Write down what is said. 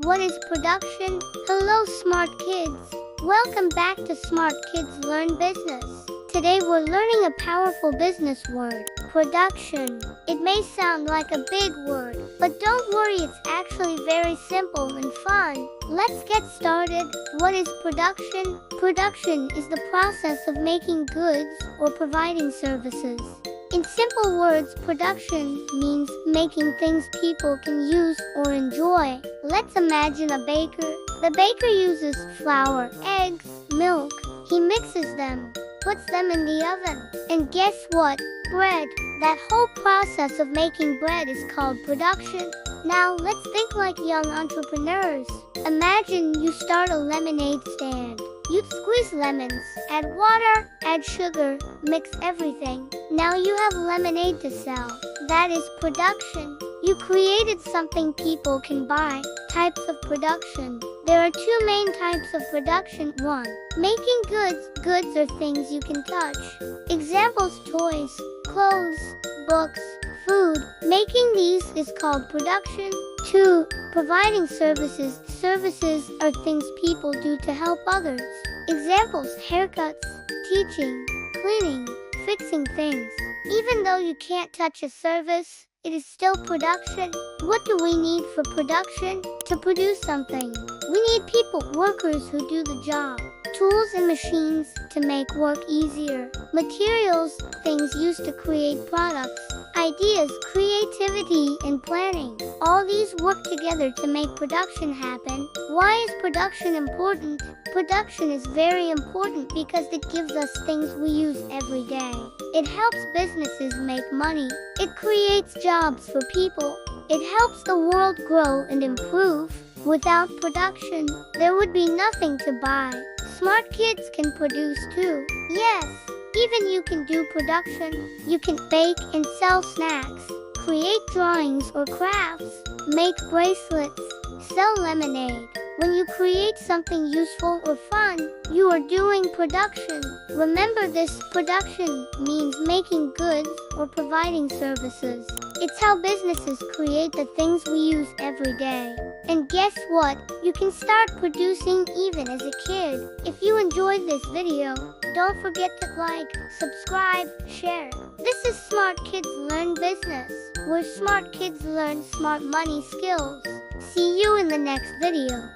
What is production? Hello, smart kids. Welcome back to Smart Kids Learn Business. Today we're learning a powerful business word, production. It may sound like a big word, but don't worry, it's actually very simple and fun. Let's get started. What is production? Production is the process of making goods or providing services. In simple words, production means making things people can use or enjoy. Let's imagine a baker. The baker uses flour, eggs, milk. He mixes them, puts them in the oven. And guess what? Bread. That whole process of making bread is called production. Now let's think like young entrepreneurs. Imagine you start a lemonade stand. You squeeze lemons, add water, add sugar, mix everything. Now you have lemonade to sell. That is production. You created something people can buy. Types of production. There are two main types of production. 1. Making goods. Goods are things you can touch. Examples: toys, clothes, books, food. Making these is called production. 2. Providing services. Services are things people do to help others. Examples: haircuts, teaching, cleaning, fixing things. Even though you can't touch a service, it is still production. What do we need for production? To produce something, we need people, workers who do the job. Tools and machines to make work easier. Materials, things used to create products. Ideas, creativity, and planning. All these work together to make production happen. Why is production important? Production is very important because it gives us things we use every day. It helps businesses make money. It creates jobs for people. It helps the world grow and improve. Without production, there would be nothing to buy. Smart kids can produce too. Yes, even you can do production. You can bake and sell snacks, create drawings or crafts, make bracelets, sell lemonade. When you create something useful or fun, you are doing production. Remember this, production means making goods or providing services. It's how businesses create the things we use every day. And guess what? You can start producing even as a kid. If you enjoyed this video, don't forget to like, subscribe, share. This is Smart Kids Learn Business, where smart kids learn smart money skills. See you in the next video.